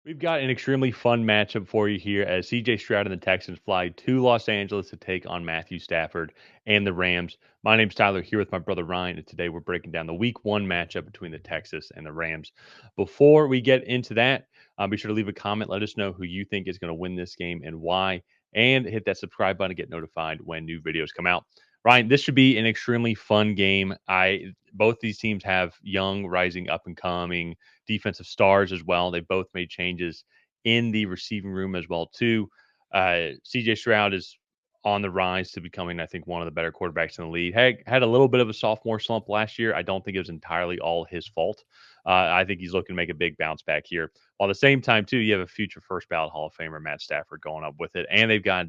We've got an extremely fun matchup for you here as CJ Stroud and the Texans fly to Los Angeles to take on Matthew Stafford and the Rams. My name's Tyler here with my brother Ryan, and today we're breaking down the week one matchup between the Texans and the Rams. Before we get into that, be sure to leave a comment. Let us know who you think is going to win this game and why, and hit that subscribe button to get notified when new videos come out. Ryan, this should be an extremely fun game. I both these teams have young, rising, up and coming defensive stars as well. They both made changes in the receiving room as well too. CJ Stroud is on the rise to becoming, I think, one of the better quarterbacks in the league. Had a little bit of a sophomore slump last year. I don't think it was entirely all his fault. I think he's looking to make a big bounce back here. While at the same time, too, you have a future first ballot Hall of Famer Matt Stafford going up with it, and they've got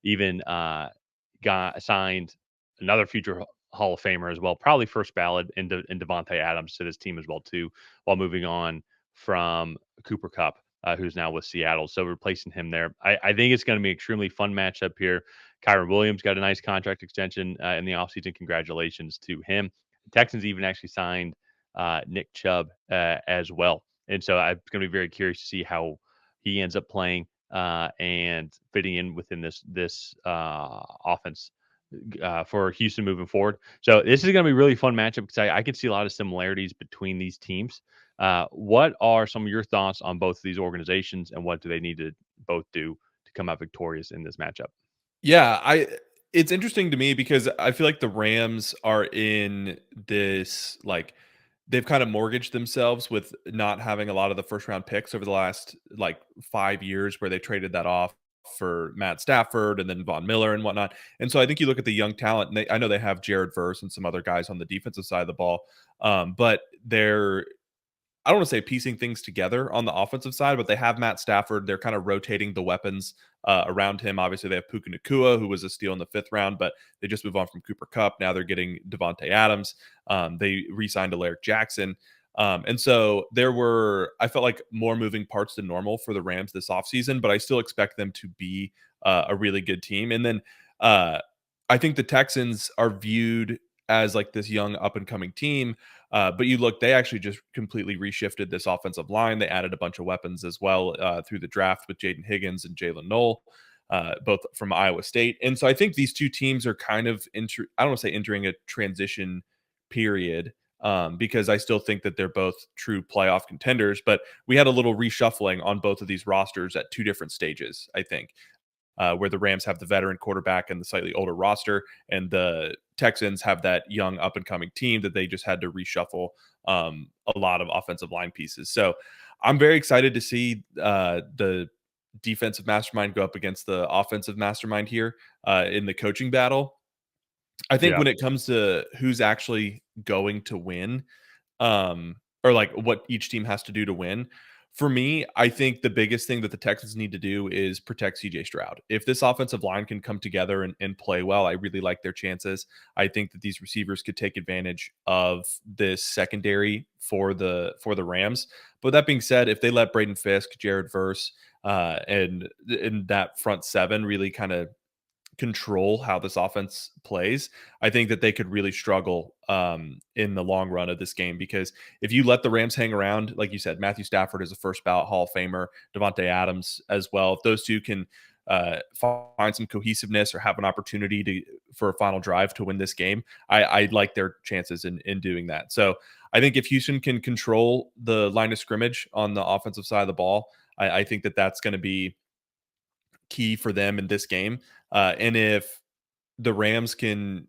even got signed another future Hall of Famer as well, probably first ballot in Devontae Adams to this team as well too, while moving on from Cooper Cup, who's now with Seattle. So replacing him there, I think it's going to be an extremely fun matchup here. Kyron Williams got a nice contract extension in the offseason. Congratulations to him. The Texans even actually signed Nick Chubb as well. And so I'm going to be very curious to see how he ends up playing and fitting in within this offense for Houston moving forward. So this is going to be a really fun matchup because I could see a lot of similarities between these teams. What are some of your thoughts on both of these organizations, and what do they need to both do to come out victorious in this matchup? Yeah, I it's interesting to me because I feel like the Rams are in this they've kind of mortgaged themselves with not having a lot of the first round picks over the last 5 years where they traded that off for Matt Stafford and then Von Miller and whatnot. And so I think you look at the young talent, and I know they have Jared Verse and some other guys on the defensive side of the ball, but they're I don't want to say piecing things together on the offensive side, but they have Matt Stafford. They're kind of rotating the weapons around him. Obviously, they have Puka Nakua, who was a steal in the fifth round, but they just moved on from Cooper Cup. Now they're getting Devontae Adams. They re-signed Alaric Jackson. And so I felt like more moving parts than normal for the Rams this offseason, but I still expect them to be a really good team. And then I think the Texans are viewed as like this young up and coming team. But you look, they actually just completely reshifted this offensive line. They added a bunch of weapons as well through the draft with Jaden Higgins and Jalen Knoll, both from Iowa State. And so I think these two teams are kind of, I don't want to say entering a transition period because I still think that they're both true playoff contenders. But we had a little reshuffling on both of these rosters at two different stages, I think. Where the Rams have the veteran quarterback and the slightly older roster, and the Texans have that young up and coming team that they just had to reshuffle a lot of offensive line pieces. So I'm very excited to see the defensive mastermind go up against the offensive mastermind here in the coaching battle. I think Yeah. when it comes to who's actually going to win, or like what each team has to do to win. For me, I think the biggest thing that the Texans need to do is protect CJ Stroud. If this offensive line can come together and play well, I really like their chances. I think that these receivers could take advantage of this secondary for the Rams. But that being said, if they let Braden Fisk, Jared Verse, and that front seven really kind of control how this offense plays, I think that they could really struggle in the long run of this game because if you let the Rams hang around, like you said, Matthew Stafford is a first ballot Hall of Famer, Devontae Adams as well. If those two can find some cohesiveness or have an opportunity for a final drive to win this game, I like their chances in doing that. So I think if Houston can control the line of scrimmage on the offensive side of the ball, I think that that's going to be key for them in this game. And if the Rams can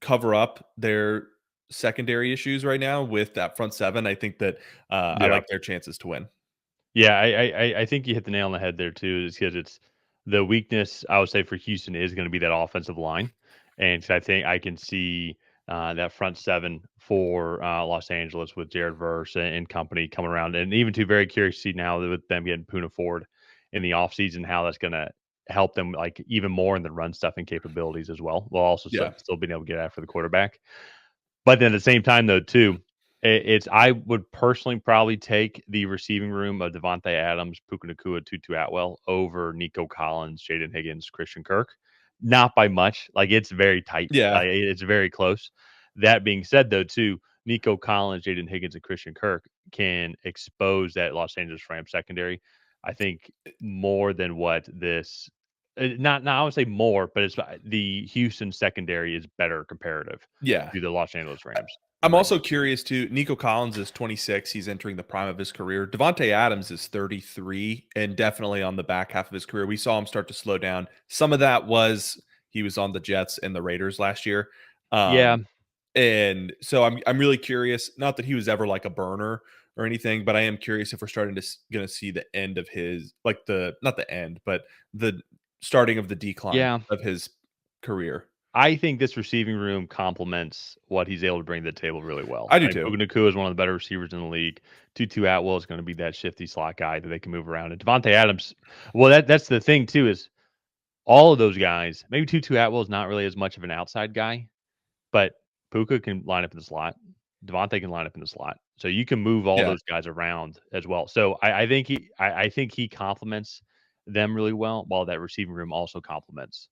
cover up their secondary issues right now with that front seven, I think that I Yeah. like their chances to win. Yeah, I think you hit the nail on the head there too, is because it's the weakness I would say for Houston is going to be that offensive line, and so I think I can see that front seven for Los Angeles with Jared Verse and company coming around, and even too very curious to see now that with them getting Puna Ford in the offseason how that's going to help them like even more in the run stuffing capabilities as well, while also Yeah. still being able to get after the quarterback. But then at the same time, though, too, it's I would personally probably take the receiving room of Devontae Adams, Puka Nacua, Tutu Atwell over Nico Collins, Jaden Higgins, Christian Kirk. Not by much. Like it's very tight. Yeah. It's very close. That being said, though, too, Nico Collins, Jaden Higgins, and Christian Kirk can expose that Los Angeles Rams secondary, I think more than what this not I would say more, but it's the Houston secondary is better comparative Yeah. to the Los Angeles I Rams I'm right also now. curious too. Nico Collins is 26. He's entering the prime of his career. Devontae Adams is 33 and definitely on the back half of his career. We saw him start to slow down. Some of that was he was on the Jets and the Raiders last year. Yeah, And so I'm really curious, not that he was ever like a burner or anything, but I am curious if we're starting to gonna see the end of his like the not the end, but the starting of the decline yeah. of his career. I think this receiving room complements what he's able to bring to the table really well. I do I think too. Puka Nacua is one of the better receivers in the league. Tutu Atwell is going to be that shifty slot guy that they can move around. And Devontae Adams, well, that's the thing too is all of those guys. Maybe Tutu Atwell is not really as much of an outside guy, but Puka can line up in the slot. Devontae can line up in the slot, so you can move all Yeah. those guys around as well. So I think he complements them really well, while that receiving room also complements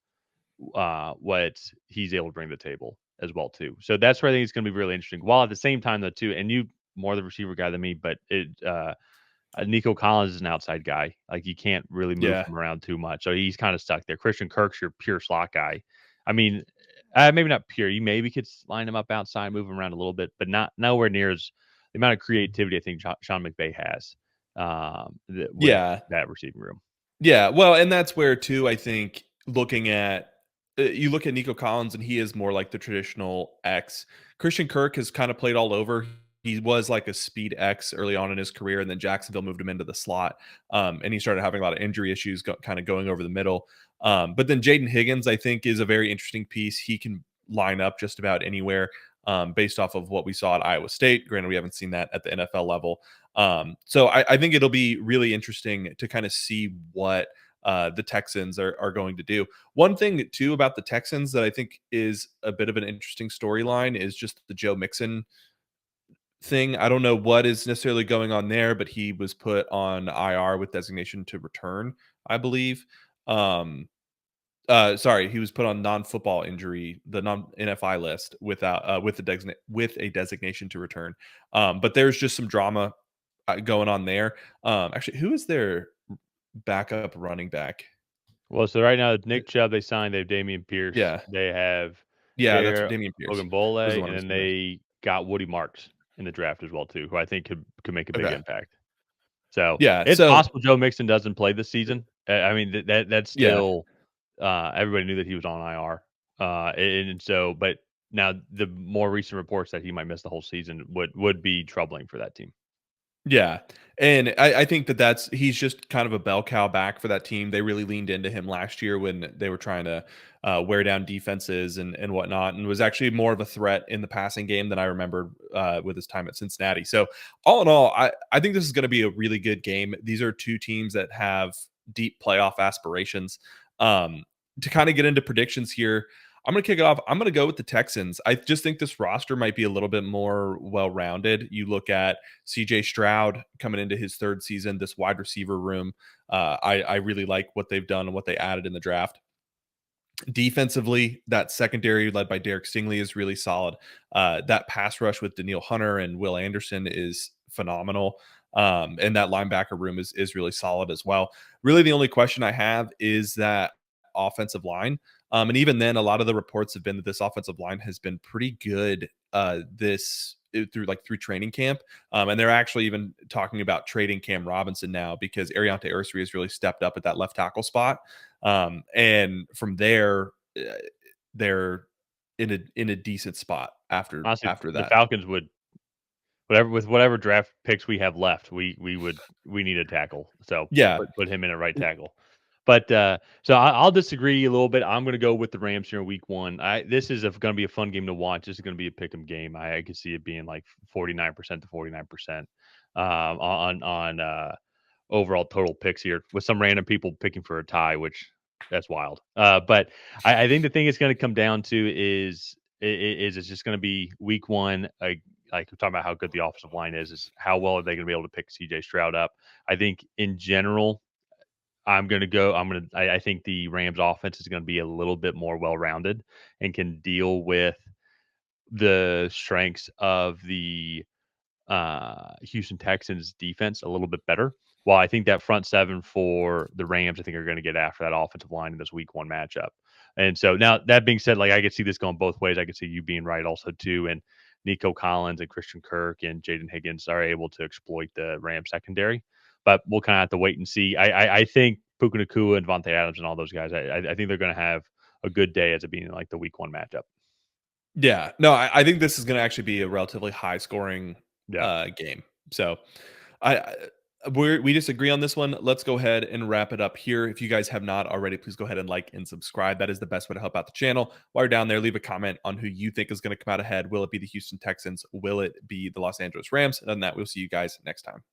what he's able to bring to the table as well too. So that's where I think it's going to be really interesting. While at the same time though too, and you more the receiver guy than me, but Nico Collins is an outside guy. Like you can't really move Yeah. him around too much, so he's kind of stuck there. Christian Kirk's your pure slot guy. I mean, maybe not pure. You maybe could line him up outside, move him around a little bit, but not nowhere near as the amount of creativity I think Sean McVay has with Yeah. that receiving room. Yeah, well, and that's where too, I think looking at you look at Nico Collins and he is more like the traditional X. Christian Kirk has kind of played all over. He was like a speed X early on in his career, and then Jacksonville moved him into the slot, and he started having a lot of injury issues, kind of going over the middle. But then Jaden Higgins, I think, is a very interesting piece. He can line up just about anywhere, based off of what we saw at Iowa State. Granted, we haven't seen that at the NFL level, so I think it'll be really interesting to kind of see what the Texans are going to do. One thing too about the Texans that I think is a bit of an interesting storyline is just the Joe Mixon thing. I don't know what is necessarily going on there, but he was put on IR with designation to return, I believe. Um, sorry, he was put on non-football injury, the non-NFI list without with a designation to return. But there's just some drama going on there. Actually, who is their backup running back? Well, so right now, Nick Chubb, they signed. They have Damian Pierce. Yeah, They have yeah, that's Jair Damian Pierce was the Ogunbowale, one I and was then thinking of. they got Woody Marks in the draft as well too, who I think could make a big Okay, impact. So yeah, it's so possible Joe Mixon doesn't play this season. I mean that's yeah, still everybody knew that he was on IR, and so but now the more recent reports that he might miss the whole season would be troubling for that team. yeah, and I think that's he's just kind of a bell cow back for that team. They really leaned into him last year when they were trying to wear down defenses and whatnot, and was actually more of a threat in the passing game than I remembered with his time at Cincinnati. So all in all, I think this is going to be a really good game. These are two teams that have deep playoff aspirations. Um, to kind of get into predictions here, I'm going to kick it off. I'm going to go with the Texans. I just think this roster might be a little bit more well rounded. You look at CJ Stroud coming into his third season, this wide receiver room. I really like what they've done and what they added in the draft. Defensively, that secondary led by Derek Stingley is really solid. That pass rush with Daniil Hunter and Will Anderson is phenomenal. And that linebacker room is really solid as well. Really, the only question I have is that offensive line. And even then, a lot of the reports have been that this offensive line has been pretty good through training camp. And they're actually even talking about trading Cam Robinson now because Ariante Ursary has really stepped up at that left tackle spot. And from there, they're in a decent spot after Honestly, after the that. Falcons would whatever draft picks we have left, we need a tackle. So Yeah, put him in at right tackle. But so I'll disagree a little bit. I'm going to go with the Rams here in Week 1. This is going to be a fun game to watch. This is going to be a pick'em game. I could see it being like 49% to 49% on overall total picks here, with some random people picking for a tie, which that's wild. But I think the thing it's going to come down to is it's just going to be Week 1. Like we're talking about how good the offensive line is how well are they going to be able to pick CJ Stroud up? I think in general, I'm going to go. I think the Rams offense is going to be a little bit more well rounded and can deal with the strengths of the Houston Texans defense a little bit better. While I think that front seven for the Rams, I think are going to get after that offensive line in this week one matchup. And so now that being said, like I could see this going both ways. I could see you being right also too. And Nico Collins and Christian Kirk and Jaden Higgins are able to exploit the Rams secondary. But we'll kind of have to wait and see. I think Puka Nacua and Vontae Adams and all those guys, I think they're going to have a good day as it being like the week one matchup. Yeah. No, I think this is gonna actually be a relatively high scoring, Yeah. game. So, I we disagree on this one. Let's go ahead and wrap it up here. If you guys have not already, please go ahead and like and subscribe. That is the best way to help out the channel. While you're down there, leave a comment on who you think is gonna come out ahead. Will it be the Houston Texans? Will it be the Los Angeles Rams? And other than that, we'll see you guys next time.